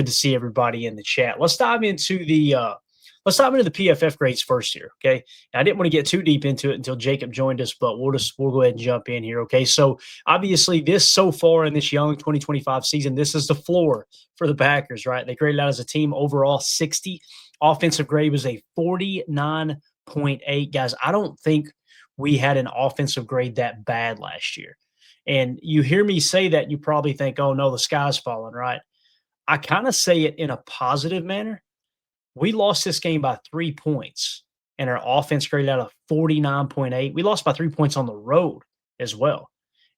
Good to see everybody in the chat. Let's dive into the PFF grades first here. Okay. Now, I didn't want to get too deep into it until Jacob joined us, but we'll go ahead and jump in here. Okay. So obviously, this so far in this young 2025 season, this is the floor for the Packers, right? They graded out as a team overall 60. Offensive grade was a 49.8. Guys, I don't think we had an offensive grade that bad last year. And you hear me say that, you probably think, oh no, the sky's falling, right? I kind of say it in a positive manner. We lost this game by 3 points, and our offense graded out a 49.8. We lost by 3 points on the road as well.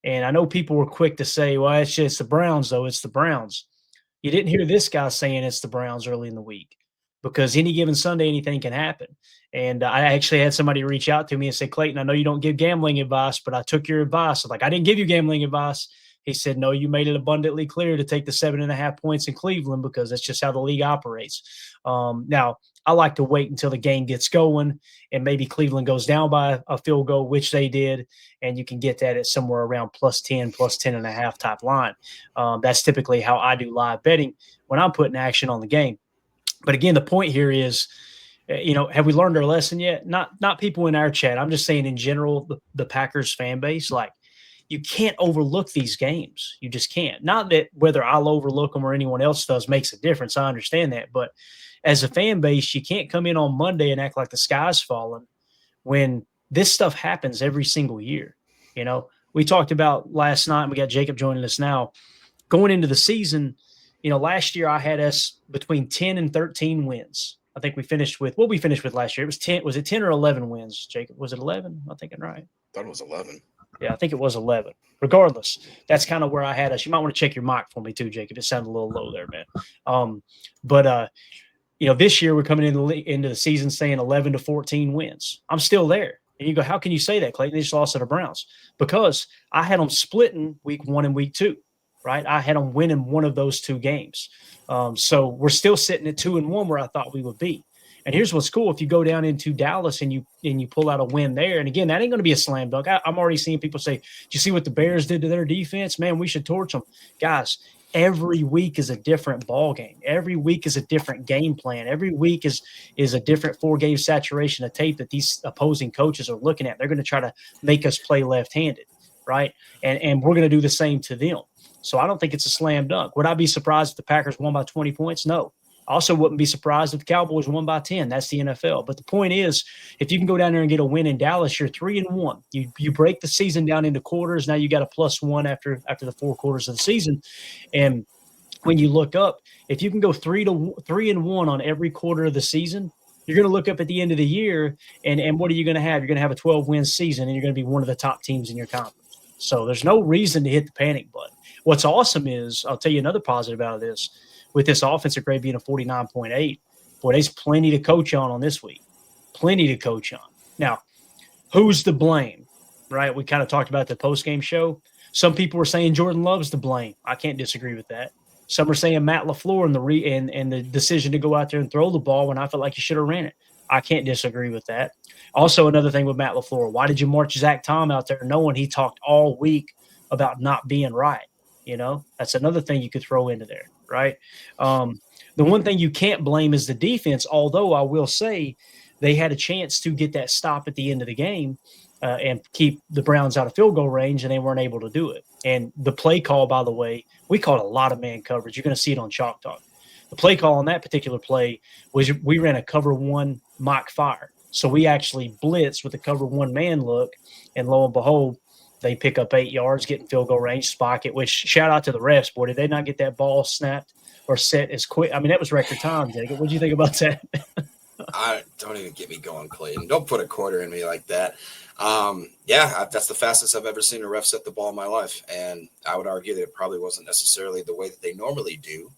And I know people were quick to say, well, it's just the Browns, though. It's the Browns. You didn't hear this guy saying it's the Browns early in the week, because any given Sunday, anything can happen. And I actually had somebody reach out to me and say, Clayton, I know you don't give gambling advice, but I took your advice. I'm like, I didn't give you gambling advice. He said, no, you made it abundantly clear to take the 7.5 points in Cleveland, because that's just how the league operates. Now, I like to wait until the game gets going and maybe Cleveland goes down by a field goal, which they did, and you can get that at somewhere around +10, +10.5 type line. That's typically how I do live betting when I'm putting action on the game. But again, the point here is, have we learned our lesson yet? Not people in our chat. I'm just saying in general, the Packers fan base, like, you can't overlook these games. You just can't. Not that whether I'll overlook them or anyone else does makes a difference. I understand that. But as a fan base, you can't come in on Monday and act like the sky's falling when this stuff happens every single year. We talked about last night, and we got Jacob joining us now. Going into the season, last year I had us between 10 and 13 wins. I think we finished with what we finished with last year. It was 10. Was it 10 or 11 wins, Jacob? Was it 11? I'm thinking right. I thought it was 11. Yeah, I think it was 11. Regardless, that's kind of where I had us. You might want to check your mic for me too, Jacob. It sounded a little low there, man. But this year we're coming into the season saying 11 to 14 wins. I'm still there. And you go, how can you say that, Clayton? They just lost to the Browns. Because I had them splitting week 1 and week 2, right? I had them winning one of those 2 games. So we're still sitting at 2-1 where I thought we would be. And here's what's cool. If you go down into Dallas and you pull out a win there, and again, that ain't going to be a slam dunk. I'm already seeing people say, "Do you see what the Bears did to their defense? Man, we should torch them." Guys, every week is a different ball game. Every week is a different game plan. Every week is a different 4-game saturation of tape that these opposing coaches are looking at. They're going to try to make us play left-handed, right? And we're going to do the same to them. So I don't think it's a slam dunk. Would I be surprised if the Packers won by 20 points? No. I also wouldn't be surprised if the Cowboys won by 10. That's the NFL. But the point is, if you can go down there and get a win in Dallas, you're 3-1. You break the season down into quarters. Now you got a +1 after the 4 quarters of the season. And when you look up, if you can go 3-1 on every quarter of the season, you're going to look up at the end of the year, and what are you going to have? You're going to have a 12-win season, and you're going to be one of the top teams in your conference. So there's no reason to hit the panic button. What's awesome is, I'll tell you another positive out of this. With this offensive grade being a 49.8, boy, there's plenty to coach on this week. Plenty to coach on. Now, who's to blame, right? We kind of talked about the post-game show. Some people were saying Jordan Love's to blame. I can't disagree with that. Some are saying Matt LaFleur and the decision to go out there and throw the ball when I felt like you should have ran it. I can't disagree with that. Also, another thing with Matt LaFleur, why did you march Zach Tom out there knowing he talked all week about not being right? That's another thing you could throw into there, right? The one thing you can't blame is the defense, although I will say they had a chance to get that stop at the end of the game and keep the Browns out of field goal range, and they weren't able to do it. And the play call, by the way, we called a lot of man coverage. You're going to see it on Chalk Talk. The play call on that particular play was we ran a cover 1 mock fire. So we actually blitzed with a cover 1 man look, and lo and behold, they pick up 8 yards, get in field goal range, spike it, which shout out to the refs, boy. Did they not get that ball snapped or set as quick? I mean, that was record time, Jacob. What do you think about that? Don't even get me going, Clayton. Don't put a quarter in me like that. That's the fastest I've ever seen a ref set the ball in my life. And I would argue that it probably wasn't necessarily the way that they normally do.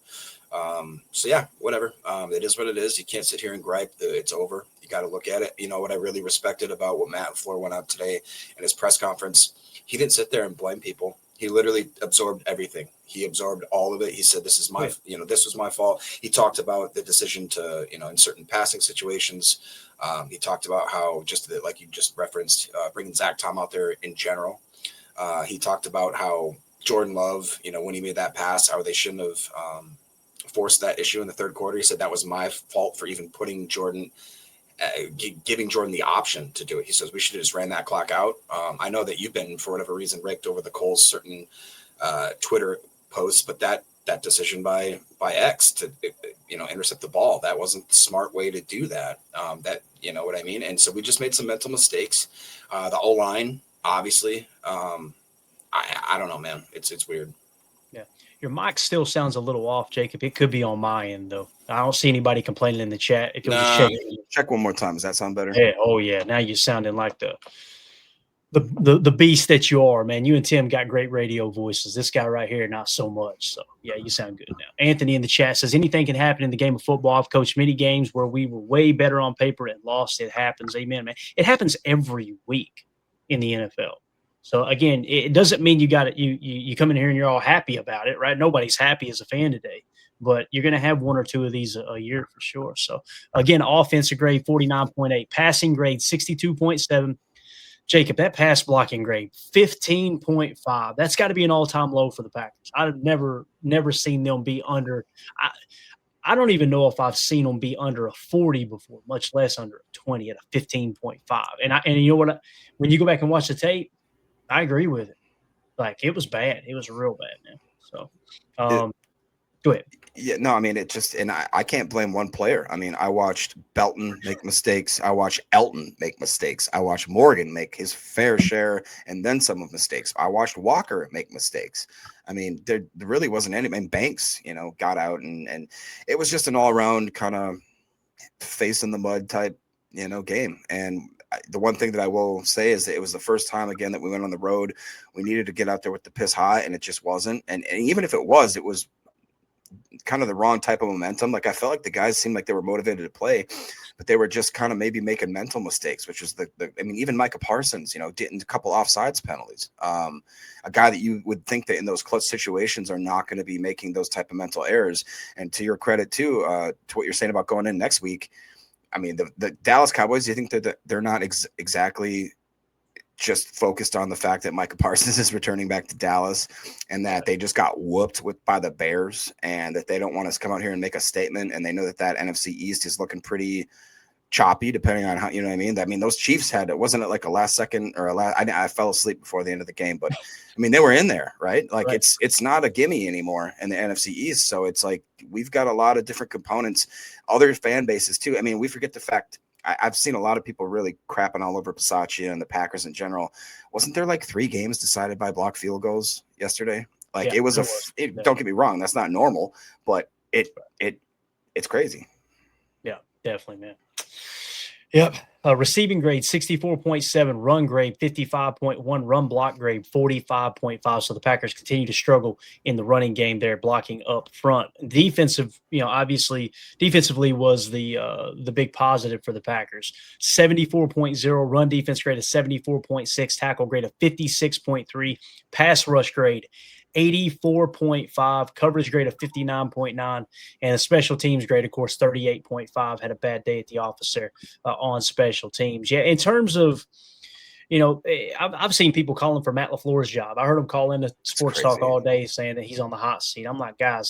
Whatever. It is what it is. You can't sit here and gripe that it's over. You got to look at it. You know what I really respected about what Matt LaFleur went out today in his press conference? He didn't sit there and blame people. He literally absorbed everything. He absorbed all of it. He said, this was my fault. He talked about the decision to, in certain passing situations. He talked about how like you just referenced, bringing Zach Tom out there in general. He talked about how Jordan Love, when he made that pass, how they shouldn't have forced that issue in the third quarter. He said that was my fault for even putting Jordan, giving Jordan the option to do it. He says we should have just ran that clock out. I know that you've been, for whatever reason, raked over the coals certain Twitter posts, but that decision by X to intercept the ball, that wasn't the smart way to do that. That, you know what I mean? And so we just made some mental mistakes. The O-line, obviously, I don't know, man. It's weird. Yeah. Your mic still sounds a little off, Jacob. It could be on my end, though. I don't see anybody complaining in the chat. If you'll just check one more time. Does that sound better? Yeah. Oh, yeah. Now you're sounding like the beast that you are, man. You and Tim got great radio voices. This guy right here, not so much. So, yeah, you sound good now. Anthony in the chat says, anything can happen in the game of football. I've coached many games where we were way better on paper and lost. It happens. Amen, man. It happens every week in the NFL. So, again, it doesn't mean you got it. You come in here and you're all happy about it, right? Nobody's happy as a fan today. But you're going to have one or two of these a year for sure. So, again, offensive grade 49.8, passing grade 62.7. Jacob, that pass blocking grade, 15.5. That's got to be an all-time low for the Packers. I've never seen them be under. I don't even know if I've seen them be under a 40 before, much less under a 20 at a 15.5. And you know what? When you go back and watch the tape, I agree with it. Like, it was bad. It was real bad, man. So, go ahead. Yeah, no, I mean, it just, and I can't blame one player. I mean, I watched Belton make mistakes. I watched Elton make mistakes. I watched Morgan make his fair share and then some of mistakes. I watched Walker make mistakes. I mean, there really wasn't any. I mean, Banks, got out and it was just an all around kind of face in the mud type, game. And the one thing that I will say is that it was the first time again that we went on the road. We needed to get out there with the piss hot, and it just wasn't. And even if it was kind of the wrong type of momentum. Like, I felt like the guys seemed like they were motivated to play, but they were just kind of maybe making mental mistakes, which was even Micah Parsons, getting a couple offsides penalties. A guy that you would think that in those clutch situations are not going to be making those type of mental errors. And to your credit too, to what you're saying about going in next week, I mean, the Dallas Cowboys, do you think that they're not exactly just focused on the fact that Micah Parsons is returning back to Dallas and that they just got whooped by the Bears and that they don't want us to come out here and make a statement, and they know that NFC East is looking pretty choppy depending on how, you know what I mean? I mean, those Chiefs wasn't it like a last second or I fell asleep before the end of the game, but I mean, they were in there, right? Like right. It's not a gimme anymore in the NFC East. So it's like, we've got a lot of different components, other fan bases too. I mean, we forget the fact I've seen a lot of people really crapping all over Bisaccia and the Packers in general. Wasn't there like 3 games decided by blocked field goals yesterday? Like it was don't get me wrong. That's not normal, but it's crazy. Yeah, definitely, man. Yep. Receiving grade 64.7, run grade 55.1, run block grade 45.5. So the Packers continue to struggle in the running game there, blocking up front. Defensive, obviously defensively was the big positive for the Packers. 74.0, run defense grade of 74.6, tackle grade of 56.3, pass rush grade 84.5, coverage grade of 59.9, and a special teams grade, of course, 38.5. Had a bad day at the office there on special teams. Yeah, in terms of, I've seen people calling for Matt LaFleur's job. I heard him call into Sports Talk all day saying that he's on the hot seat. I'm like, guys,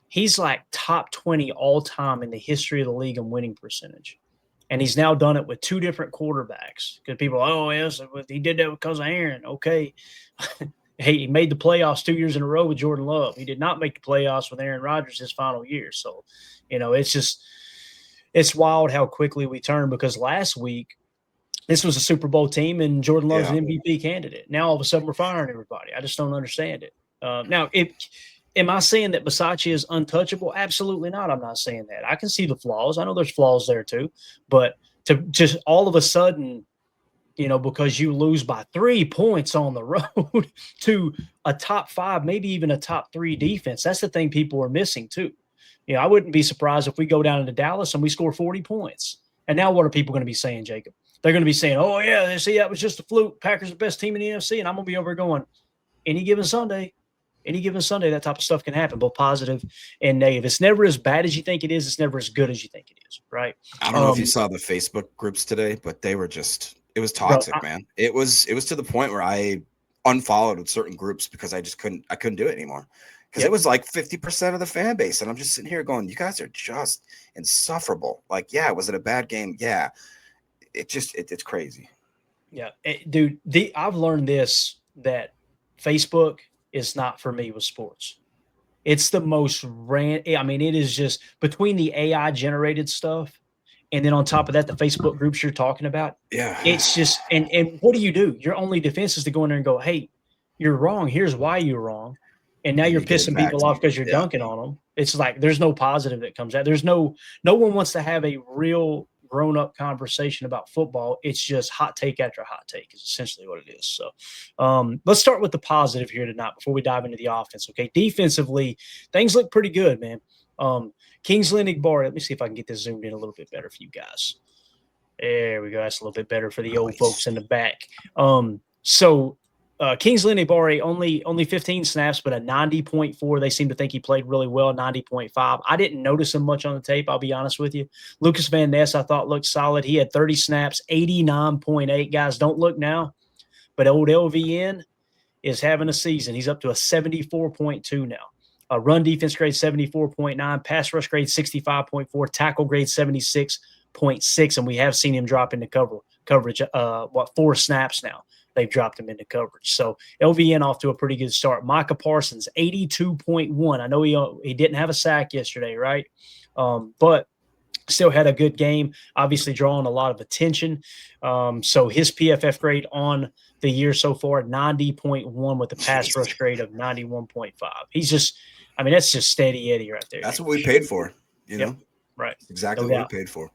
he's like top 20 all time in the history of the league in winning percentage. And he's now done it with 2 different quarterbacks. Because people are, oh, yes, he did that because of Aaron. Okay. Hey, he made the playoffs 2 years in a row with Jordan Love. He did not make the playoffs with Aaron Rodgers his final year. So, it's wild how quickly we turn, because last week this was a Super Bowl team and Jordan Love's an MVP candidate. Now all of a sudden we're firing everybody. I just don't understand it. Now, am I saying that Bisaccia is untouchable? Absolutely not. I'm not saying that. I can see the flaws. I know there's flaws there too. But to just all of a sudden, because you lose by 3 points on the road to a top 5, maybe even a top 3 defense. That's the thing people are missing too. I wouldn't be surprised if we go down into Dallas and we score 40 points. And now what are people going to be saying, Jacob? They're going to be saying, oh, yeah, see, that was just a fluke. Packers are the best team in the NFC. And I'm going to be over going, any given Sunday, that type of stuff can happen, both positive and negative. It's never as bad as you think it is. It's never as good as you think it is, right? I don't know if you saw the Facebook groups today, but they were just – it was toxic, man. It was to the point where I unfollowed with certain groups because I couldn't do it anymore. because it was like 50% of the fan base. And I'm just sitting here going, you guys are just insufferable. Like, yeah, was it a bad game? Yeah. It's crazy. Yeah. Dude, I've learned this, that Facebook is not for me with sports. It's the most I mean, it is just between the AI generated stuff and then on top of that, the Facebook groups you're talking about. Yeah. It's just, and what do? Your only defense is to go in there and go, hey, you're wrong. Here's why you're wrong. And now you're you get it pissing back people to off them. because you're dunking on them. It's like there's no positive that comes out. There's no one wants to have a real grown up conversation about football. It's just hot take after hot take is essentially what it is. So let's start with the positive here tonight before we dive into the offense. Okay, defensively, things look pretty good, man. Kingsley Enagbare. Let me see if I can get this zoomed in a little bit better for you guys. There we go. That's a little bit better for the old folks in the back. Kingsley Enagbare only 15 snaps, but a 90.4. They seem to think he played really well, 90.5. I didn't notice him much on the tape, I'll be honest with you. Lucas Van Ness, I thought, looked solid. He had 30 snaps, 89.8. Guys, don't look now, but old LVN is having a season. He's up to a 74.2 now. Run defense grade 74.9, pass rush grade 65.4, tackle grade 76.6, and we have seen him drop into coverage. 4 snaps now they've dropped him into coverage. So LVN off to a pretty good start. Micah Parsons 82.1. I know he didn't have a sack yesterday, right? But still had a good game. Obviously drawing a lot of attention. So his PFF grade on the year so far 90.1 with a pass rush grade of 91.5. He's just, I mean, that's just steady Eddie right there. That's what we paid for, you know? Right. Exactly what we paid for.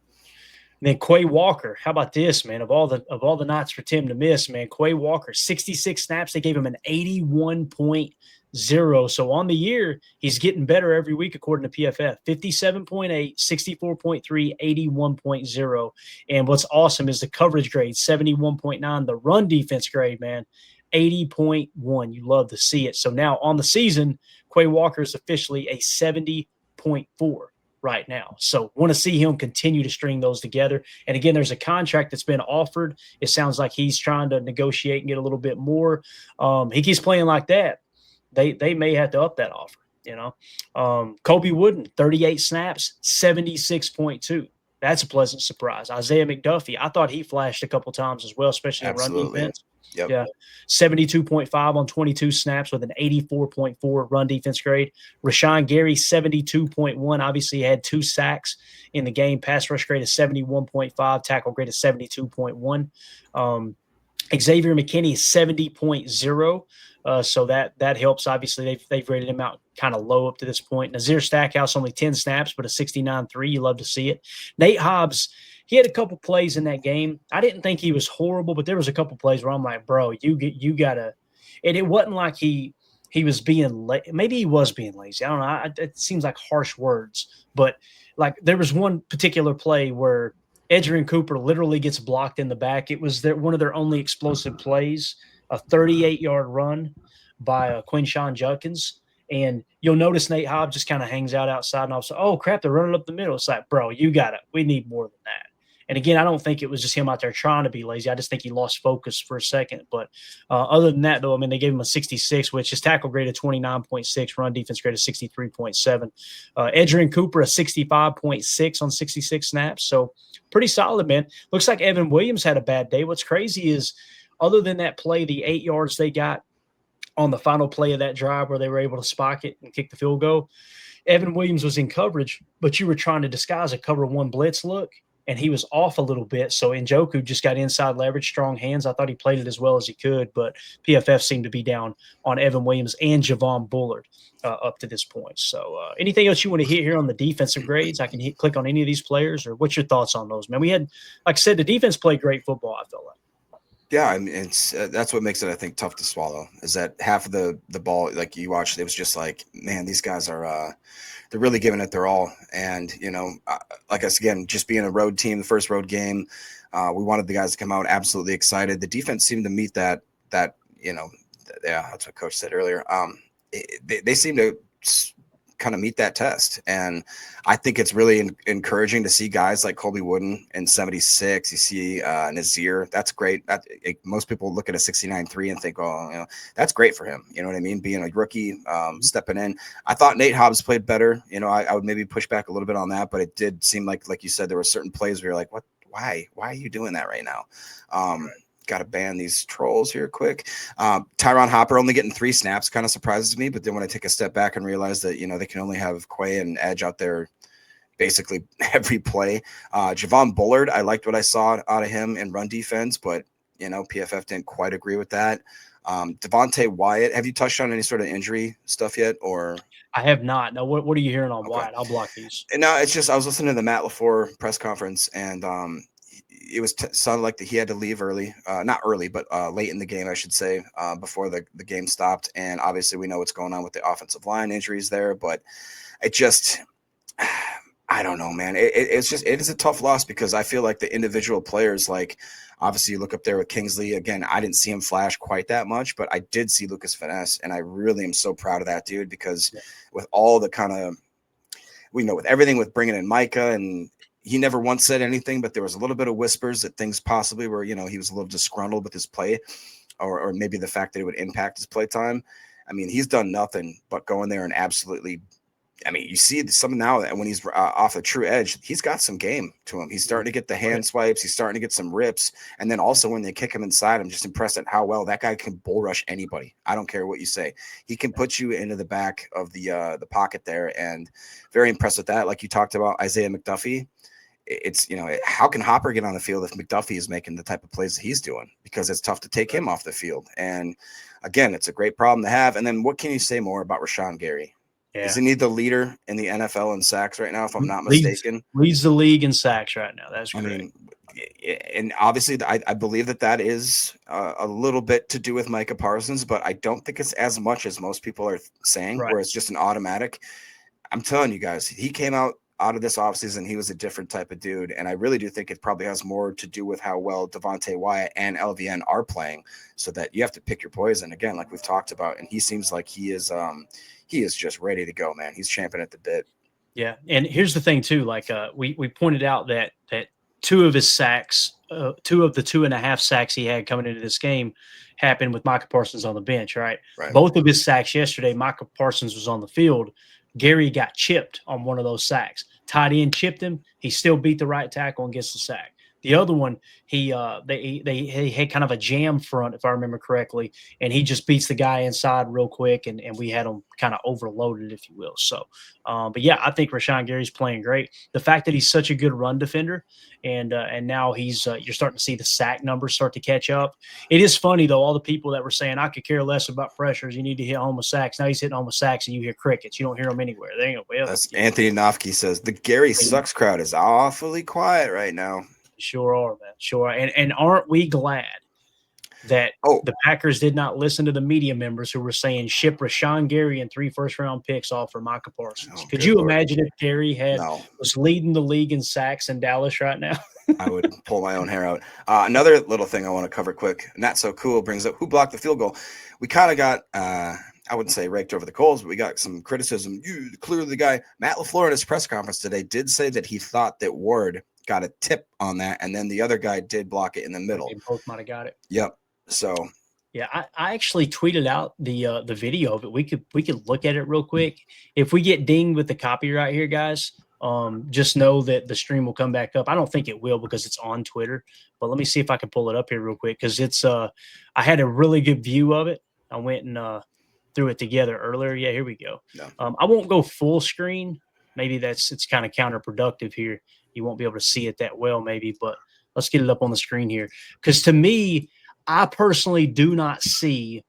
And then Quay Walker, how about this, man? Of all the nights for Tim to miss, man, Quay Walker, 66 snaps. They gave him an 81.0. So on the year, he's getting better every week according to PFF. 57.8, 64.3, 81.0. And what's awesome is the coverage grade, 71.9. The run defense grade, man, 80.1. You love to see it. So now on the season, Quay Walker is officially a 70.4. right now. So want to see him continue to string those together. And again, there's a contract that's been offered. It sounds like he's trying to negotiate and get a little bit more. He keeps playing like that. They may have to up that offer, you know. Kobe Wooden, 38 snaps, 76.2. That's a pleasant surprise. Isaiah McDuffie, I thought he flashed a couple times as well, especially in run defense. Yep. Yeah, 72.5 on 22 snaps with an 84.4 run defense grade. Rashawn Gary, 72.1. Obviously, he had 2 sacks in the game. Pass rush grade is 71.5. Tackle grade is 72.1. Xavier McKinney is 70.0. So that helps. Obviously, they've rated him out kind of low up to this point. Nazir Stackhouse, only 10 snaps, but a 69.3. You love to see it. Nate Hobbs, he had a couple plays in that game. I didn't think he was horrible, but there was a couple plays where I'm like, bro, you gotta. And it wasn't like he was being maybe he was being lazy. I don't know. It seems like harsh words, but like there was one particular play where Edgerrin Cooper literally gets blocked in the back. It was one of their only explosive plays, a 38-yard run by Quinshawn Judkins. And you'll notice Nate Hobbs just kind of hangs out outside, and I'll say, oh, crap, they're running up the middle. It's like, bro, we need more than that. And again, I don't think it was just him out there trying to be lazy. I just think he lost focus for a second. But other than that, though, I mean, they gave him a 66, which is tackle grade of 29.6, run defense grade of 63.7. Edgerrin Cooper, a 65.6 on 66 snaps. So pretty solid, man. Looks like Evan Williams had a bad day. What's crazy is other than that play, the 8 yards they got on the final play of that drive where they were able to spike it and kick the field goal, Evan Williams was in coverage, but you were trying to disguise a cover 1 blitz look, and he was off a little bit. So Njoku just got inside leverage, strong hands. I thought he played it as well as he could, but PFF seemed to be down on Evan Williams and Javon Bullard up to this point. So anything else you want to hit here on the defensive grades? I can click on any of these players, or what's your thoughts on those, man? We had, like I said, the defense played great football, I felt like. Yeah, I mean, it's that's what makes it, I think, tough to swallow. Is that half of the ball, like you watched, it was just like, man, these guys are they're really giving it their all. And you know, like us again, just being a road team, the first road game, we wanted the guys to come out absolutely excited. The defense seemed to meet that you know, yeah, that's what Coach said earlier. They seem to kind of meet that test. And I think it's really encouraging to see guys like Colby Wooden in 76. You see Nazir. That's great. Most people look at a 69.3 and think, oh, that's great for him. You know what I mean? Being a rookie, stepping in. I thought Nate Hobbs played better. I would maybe push back a little bit on that, but it did seem like you said, there were certain plays where you're like, what? Why are you doing that right now? Got to ban these trolls here quick. Tyron Hopper only getting 3 snaps kind of surprises me, but then when I take a step back and realize that, they can only have Quay and Edge out there basically every play. Javon Bullard, I liked what I saw out of him in run defense, but, PFF didn't quite agree with that. Devontae Wyatt, have you touched on any sort of injury stuff yet? Or I have not. No, what are you hearing on Okay. Wyatt? I'll block these. No, it's just I was listening to the Matt LaFleur press conference, and it was sounded like that he had to leave early, not early, but late in the game, I should say, before the game stopped. And obviously, we know what's going on with the offensive line injuries there, but it just, I don't know, man. It is a tough loss because I feel like the individual players, like obviously you look up there with Kingsley. Again, I didn't see him flash quite that much, but I did see Lucas Finesse, and I really am so proud of that dude because with all the kind of, with everything with bringing in Micah, and he never once said anything, but there was a little bit of whispers that things possibly were, he was a little disgruntled with his play, or maybe the fact that it would impact his play time. I mean, he's done nothing but go in there and absolutely, you see some now that when he's off a true edge, he's got some game to him. He's starting to get the hand swipes. He's starting to get some rips. And then also when they kick him inside, I'm just impressed at how well that guy can bull rush anybody. I don't care what you say. He can put you into the back of the pocket there, and very impressed with that. Like you talked about Isaiah McDuffie. It's, how can Hopper get on the field if McDuffie is making the type of plays that he's doing? Because it's tough to take him off the field. And again, it's a great problem to have. And then what can you say more about Rashawn Gary? Yeah. Isn't he the leader in the NFL in sacks right now, if I'm not mistaken? Leads the league in sacks right now. That's great. And obviously I believe that is a little bit to do with Micah Parsons, but I don't think it's as much as most people are saying, where it's just an automatic. I'm telling you guys, he came out of this offseason, he was a different type of dude. And I really do think it probably has more to do with how well Devontae Wyatt and LVN are playing, so that you have to pick your poison again, like we've talked about. And he seems like he is just ready to go, man. He's champing at the bit. Yeah. And here's the thing too, like we pointed out that 2 of his sacks, 2 of the 2.5 sacks he had coming into this game happened with Micah Parsons on the bench, right? Both of his sacks yesterday, Micah Parsons was on the field. Gary got chipped on one of those sacks. Tight end chipped him. He still beat the right tackle and gets the sack. The other one, he had kind of a jam front, if I remember correctly, and he just beats the guy inside real quick, and we had him kind of overloaded, if you will. So, but yeah, I think Rashawn Gary's playing great. The fact that he's such a good run defender, and now he's you're starting to see the sack numbers start to catch up. It is funny though, all the people that were saying I could care less about pressures, you need to hit home with sacks. Now he's hitting home with sacks, and you hear crickets. You don't hear them anywhere. They ain't well. Anthony Nofke says the Gary sucks crowd is awfully quiet right now. Sure are, man. Sure are. And aren't we glad that the Packers did not listen to the media members who were saying ship Rashawn Gary and 3 first-round picks off for Micah Parsons? Could you imagine if Gary was leading the league in sacks in Dallas right now? I would pull my own hair out. Another little thing I want to cover quick, Not So Cool brings up who blocked the field goal. We kind of got I wouldn't say raked over the coals, but we got some criticism. Clearly the guy, Matt LaFleur, at his press conference today did say that he thought that Ward got a tip on that, and then the other guy did block it in the middle. They both might have got it. Yep. So yeah, I actually tweeted out the video of it. We could look at it real quick. If we get dinged with the copyright here, guys, just know that the stream will come back up. I don't think it will because it's on Twitter, but let me see if I can pull it up here real quick, because it's I had a really good view of it. I went and threw it together earlier. Yeah, here we go. No. I won't go full screen. Maybe it's kind of counterproductive here. You won't be able to see it that well, maybe, but let's get it up on the screen here. Because to me, I personally do not see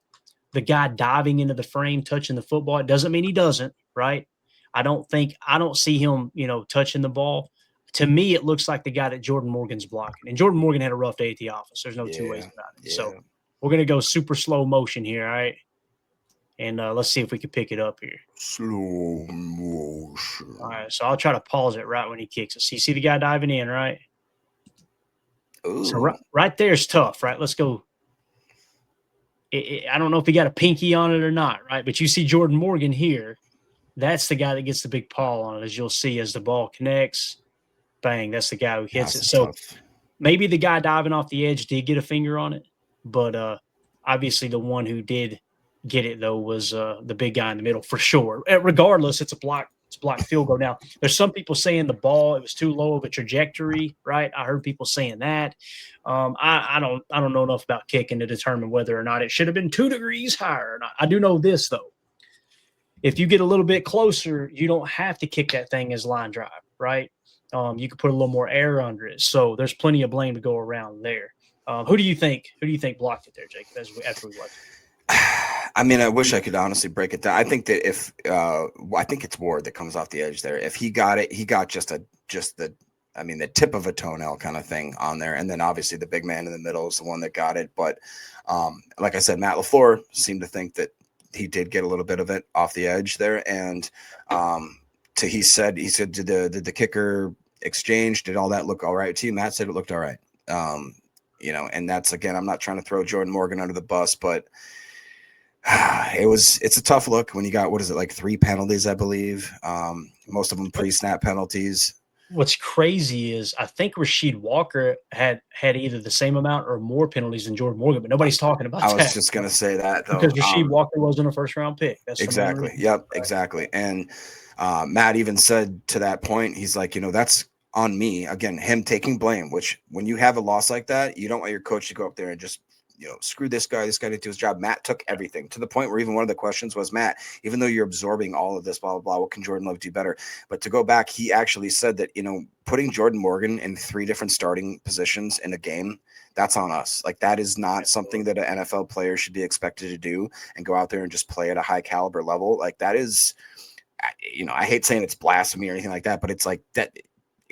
the guy diving into the frame, touching the football. It doesn't mean he doesn't, right? I don't see him, touching the ball. To me, it looks like the guy that Jordan Morgan's blocking. And Jordan Morgan had a rough day at the office. There's no two ways about it. Yeah. So we're going to go super slow motion here, all right? And let's see if we can pick it up here. Slow motion. All right, so I'll try to pause it right when he kicks it. So you see the guy diving in, right? Ooh. So right there is tough, right? Let's go. I don't know if he got a pinky on it or not, right? But you see Jordan Morgan here, that's the guy that gets the big paw on it, as you'll see as the ball connects. Bang, that's the guy who hits it. So maybe the guy diving off the edge did get a finger on it, but obviously the one who did get it though was the big guy in the middle for sure. Regardless, it's a block field goal. Now, there's some people saying the ball it was too low of a trajectory, right? I heard people saying that. I don't know enough about kicking to determine whether or not it should have been 2 degrees higher. I do know this though. If you get a little bit closer, you don't have to kick that thing as line drive, right? You could put a little more air under it. So there's plenty of blame to go around there. Who do you think blocked it there, Jacob, after we watched it? I mean, I wish I could honestly break it down. I think that if I think it's Ward that comes off the edge there. If he got it, he got the tip of a toenail kind of thing on there. And then obviously the big man in the middle is the one that got it. But like I said, Matt LaFleur seemed to think that he did get a little bit of it off the edge there. And he said, did the kicker exchange? Did all that look all right to you? Matt said it looked all right. And that's, again, I'm not trying to throw Jordan Morgan under the bus, but it's a tough look when you got, 3 penalties, I believe. Most of them pre-snap penalties. What's crazy is I think Rasheed Walker had either the same amount or more penalties than Jordan Morgan, but nobody's talking about that. I was just going to say that, though. Because Rasheed Walker wasn't a first-round pick. That's exactly. Yep, exactly. And Matt even said to that point, he's like, that's on me. Again, him taking blame, which when you have a loss like that, you don't want your coach to go up there and just screw this guy didn't do his job. Matt took everything to the point where even one of the questions was, Matt, even though you're absorbing all of this, blah, blah, blah, what can Jordan Love do better? But to go back, he actually said that, putting Jordan Morgan in 3 different starting positions in a game, that's on us. Like, that is not something that an NFL player should be expected to do and go out there and just play at a high caliber level. Like, that is, I hate saying it's blasphemy or anything like that, but it's like that,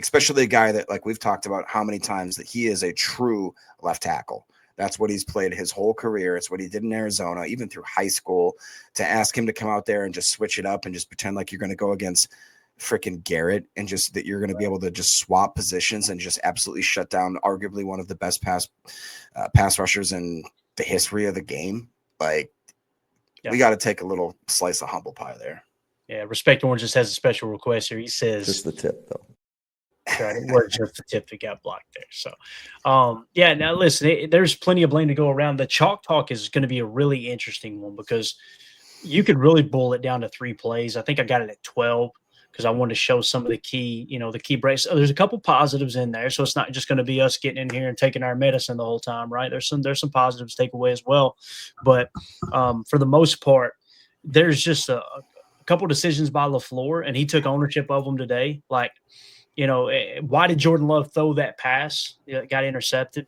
especially a guy that, like we've talked about how many times, that he is a true left tackle. That's what he's played his whole career. It's what he did in Arizona, even through high school. To ask him to come out there and just switch it up and just pretend like you're going to go against freaking Garrett and just that you're going to be able to just swap positions and just absolutely shut down arguably one of the best pass rushers in the history of the game. Like, we got to take a little slice of humble pie there. Yeah, Respect Orange just has a special request here. He says, just the tip, though. Right, it was just the tip that got blocked there. So, now listen, there's plenty of blame to go around. The chalk talk is going to be a really interesting one because you could really boil it down to 3 plays. I think I got it at 12 because I wanted to show some of the key, the key breaks. There's a couple positives in there, so it's not just going to be us getting in here and taking our medicine the whole time, right? There's some positives to take away as well, but for the most part, there's just a couple decisions by LaFleur, and he took ownership of them today. Like, why did Jordan Love throw that pass that got intercepted?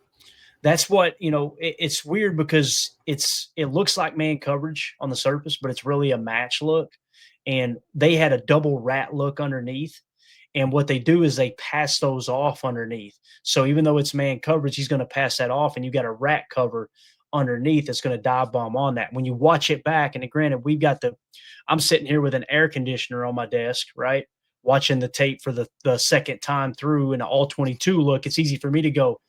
That's what, it's weird because it looks like man coverage on the surface, but it's really a match look. And they had a double rat look underneath. And what they do is they pass those off underneath. So even though it's man coverage, he's going to pass that off, and you got a rat cover underneath that's going to dive bomb on that. When you watch it back, and granted, I'm sitting here with an air conditioner on my desk, right? Watching the tape for the second time through in an all 22 look, it's easy for me to go,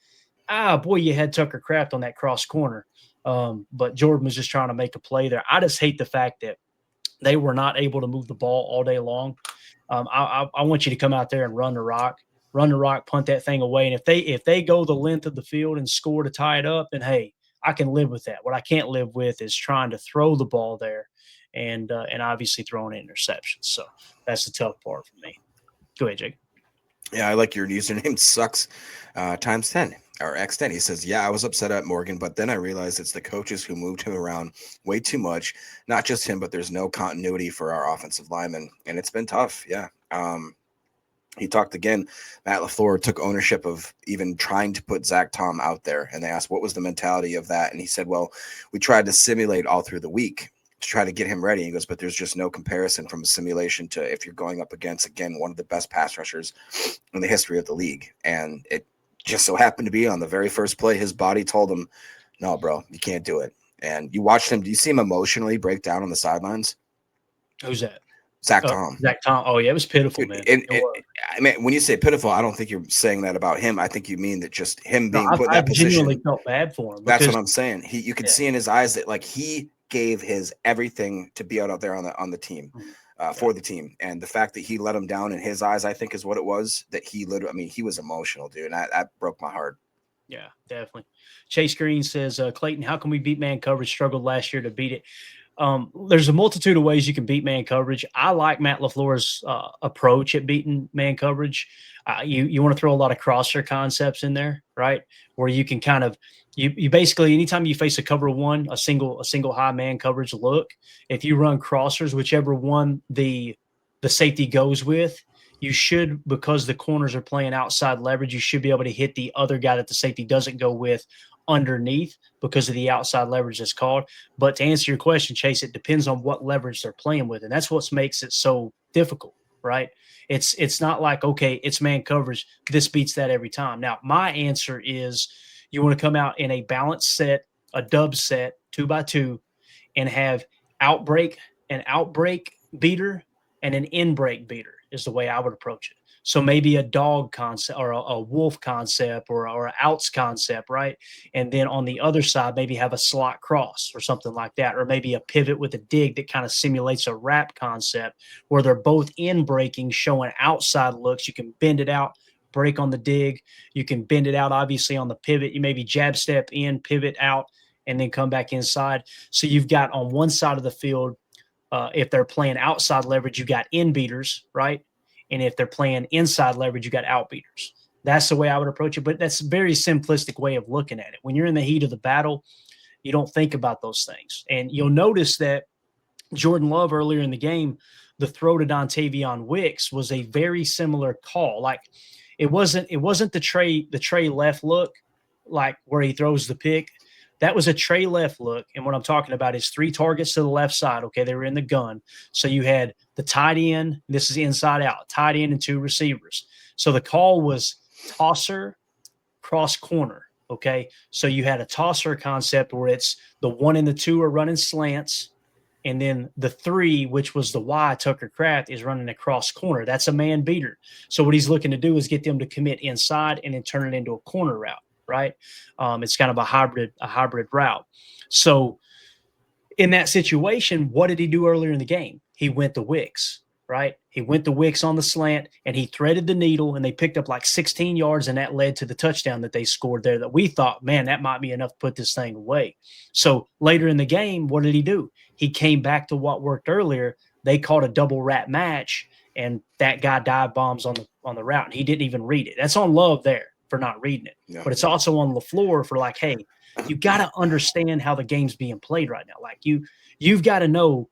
boy, you had Tucker Kraft on that cross corner. But Jordan was just trying to make a play there. I just hate the fact that they were not able to move the ball all day long. I want you to come out there and run the rock, punt that thing away. And if they go the length of the field and score to tie it up, then hey, I can live with that. What I can't live with is trying to throw the ball there and obviously throwing interceptions. So that's the tough part for me. Go ahead, Jake. Yeah, I like your username sucks times 10 or X10. He says, yeah, I was upset at Morgan, but then I realized it's the coaches who moved him around way too much. Not just him, but there's no continuity for our offensive linemen. And it's been tough. Yeah. He talked again. Matt LaFleur took ownership of even trying to put Zach Tom out there. And they asked, what was the mentality of that? And he said, well, we tried to simulate all through the week to try to get him ready. He goes, but there's just no comparison from a simulation to if you're going up against, again, one of the best pass rushers in the history of the league. And it just so happened to be on the very first play, his body told him, no, bro, you can't do it. And you watched him. Do you see him emotionally break down on the sidelines? Who's that? Zach Tom. Zach Tom. Oh, yeah, it was pitiful, man. I mean, when you say pitiful, I don't think you're saying that about him. I think you mean that just him being put in that position. I genuinely felt bad for him. That's what I'm saying. You could see in his eyes that, like, he gave his everything to be out there on the team. for the team. And the fact that he let him down in his eyes, I think, is what it was. That he literally, I mean, he was emotional, dude. And that broke my heart. Yeah, definitely. Chase Green says, Clayton, how can we beat man coverage? Struggled last year to beat it. There's a multitude of ways you can beat man coverage. I like Matt LaFleur's approach at beating man coverage. You want to throw a lot of crosser concepts in there, right? Where you can kind of you basically anytime you face a cover one, a single high man coverage look, if you run crossers, whichever one the safety goes with, you should, because the corners are playing outside leverage, you should be able to hit the other guy that the safety doesn't go with underneath because of the outside leverage that's called. But to answer your question, Chase, it depends on what leverage they're playing with. And that's what makes it so difficult, right? It's not like, okay, it's man coverage. This beats that every time. Now, my answer is you want to come out in a balanced set, a dub set, 2x2, and have an outbreak beater and an in-break beater is the way I would approach it. So maybe a dog concept or a wolf concept or an outs concept, right? And then on the other side, maybe have a slot cross or something like that, or maybe a pivot with a dig that kind of simulates a wrap concept where they're both in breaking, showing outside looks. You can bend it out, break on the dig. You can bend it out, obviously, on the pivot. You maybe jab step in, pivot out, and then come back inside. So you've got on one side of the field, if they're playing outside leverage, you got in beaters, right? And if they're playing inside leverage, you got out beaters. That's the way I would approach it. But that's a very simplistic way of looking at it. When you're in the heat of the battle, you don't think about those things. And you'll notice that Jordan Love earlier in the game, the throw to Dontavion Wicks was a very similar call. Like it wasn't the Trey left look, like where he throws the pick. That was a Trey left look. And what I'm talking about is 3 targets to the left side. Okay, they were in the gun. So you had the tight end. This is inside out, tight end and 2 receivers. So the call was tosser, cross corner. Okay, so you had a tosser concept where it's the 1 and the 2 are running slants. And then the 3, which was the Y, Tucker Kraft, is running a cross corner. That's a man beater. So what he's looking to do is get them to commit inside and then turn it into a corner route. Right. It's kind of a hybrid route. So in that situation, what did he do earlier in the game? He went to Wicks, right? He went to Wicks on the slant and he threaded the needle and they picked up like 16 yards and that led to the touchdown that they scored there that we thought, man, that might be enough to put this thing away. So later in the game, what did he do? He came back to what worked earlier. They called a double wrap match and that guy dive bombs on the route and he didn't even read it. That's on Love there for not reading it. Yeah. But it's also on LaFleur for like, hey, you got to understand how the game's being played right now. Like you've got to know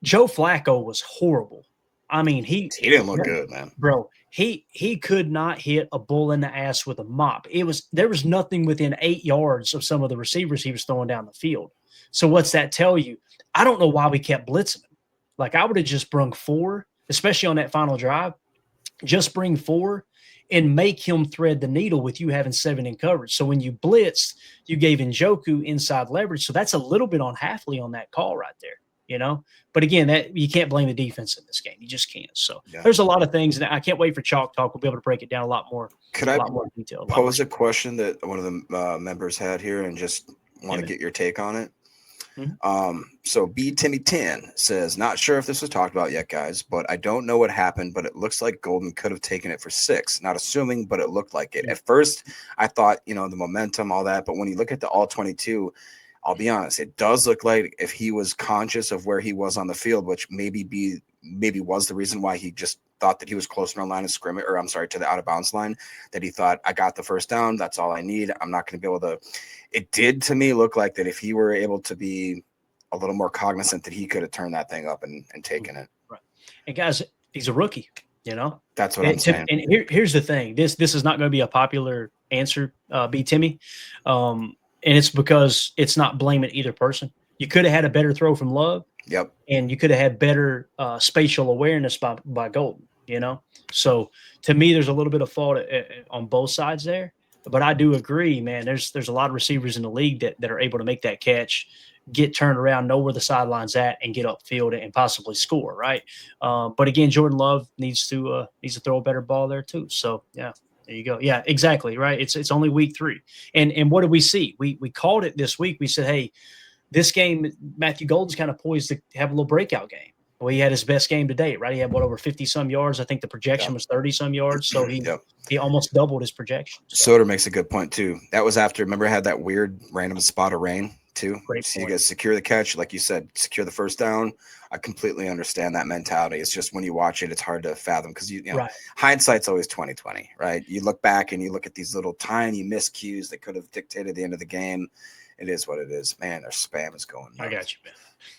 Joe Flacco was horrible. I mean, he didn't look good, man. Bro, he could not hit a bull in the ass with a mop. There was nothing within 8 yards of some of the receivers he was throwing down the field. So what's that tell you? I don't know why we kept blitzing him. Like I would have just brung 4, especially on that final drive. Just bring 4 and make him thread the needle with you having 7 in coverage. So when you blitzed, you gave Njoku inside leverage. So that's a little bit on Halfley on that call right there, you know? But again, that you can't blame the defense in this game. You just can't. So there's a lot of things. And I can't wait for Chalk Talk. We'll be able to break it down a lot more. Could I more detail? Pose a question that one of the members had here and just want to get your take on it? Mm-hmm. So B Timmy 10 says, not sure if this was talked about yet, guys, but I don't know what happened, but it looks like Golden could have taken it for 6. Not assuming, but it looked like it. At first, I thought, the momentum, all that, but when you look at the all 22, I'll be honest, it does look like if he was conscious of where he was on the field, which maybe was the reason why he just thought that he was close to our line of scrimmage, or I'm sorry, to the out of bounds line, that he thought, I got the first down. That's all I need. I'm not going to be able to. It did to me look like that if he were able to be a little more cognizant that he could have turned that thing up and taken it. Right. And guys, he's a rookie, That's what I'm saying. And here's the thing. This is not going to be a popular answer, B Timmy. And it's because it's not blaming either person. You could have had a better throw from Love. Yep. And you could have had better spatial awareness by Golden, So to me, there's a little bit of fault on both sides there. But I do agree, man, there's a lot of receivers in the league that are able to make that catch, get turned around, know where the sideline's at, and get upfield and possibly score, right? But again, Jordan Love needs to throw a better ball there too. So, yeah. There you go. Yeah, exactly, right? It's only week 3. And what did we see? We called it this week. We said, hey, this game, Matthew Golden's kind of poised to have a little breakout game. Well, he had his best game to date, right? He had over 50-some yards. I think the projection was 30-some yards. So he almost doubled his projection. So. Soder makes a good point too. That was after, remember, I had that weird random spot of rain too. Great So point. you guys secure the catch, like you said, secure the first down. I completely understand that mentality. It's just when you watch it, it's hard to fathom because you know, right. Hindsight's always 20/20, right? You look back and you look at these little tiny miscues that could have dictated the end of the game. It is what it is, man. Their spam is going nuts. I got you, man.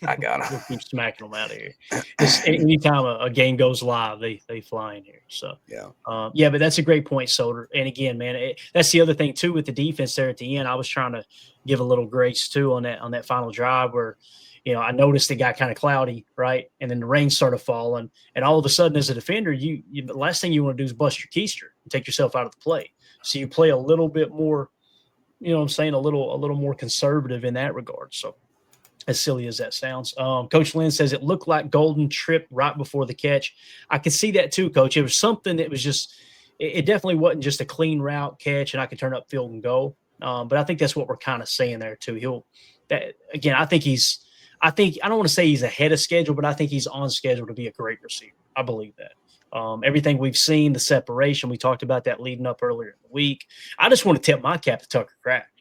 I got him. We'll keep smacking them out of here. Just anytime a game goes live, they fly in here. So yeah, but that's a great point, Soder. And again, man, that's the other thing too with the defense there at the end. I was trying to give a little grace too on that final drive where, you know, I noticed it got kind of cloudy, right, and then the rain started falling, and all of a sudden, as a defender, the last thing you want to do is bust your keister and take yourself out of the play. So you play a little bit more, you know what I'm saying, a little more conservative in that regard. So. As silly as that sounds. Coach Lynn says it looked like Golden tripped right before the catch. I could see that too, Coach. It was something that was just – it definitely wasn't just a clean route catch and I could turn up field and go. But I think that's what we're kind of saying there too. I don't want to say he's ahead of schedule, but I think he's on schedule to be a great receiver. I believe that. Everything we've seen, the separation, we talked about that leading up earlier in the week. I just want to tip my cap to Tucker Kraft.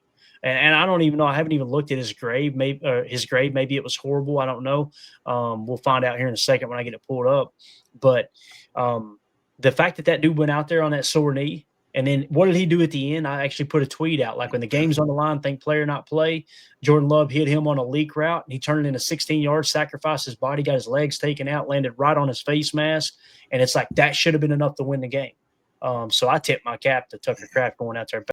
And I don't even know. I haven't even looked at his grade. Maybe it was horrible. I don't know. We'll find out here in a second when I get it pulled up. But the fact that dude went out there on that sore knee, and then what did he do at the end? I actually put a tweet out. Like when the game's on the line, think player, not play. Jordan Love hit him on a leak route. And he turned it in a 16-yard, sacrificed his body, got his legs taken out, landed right on his face mask. And it's like that should have been enough to win the game. So I tip my cap to Tucker Kraft going out there.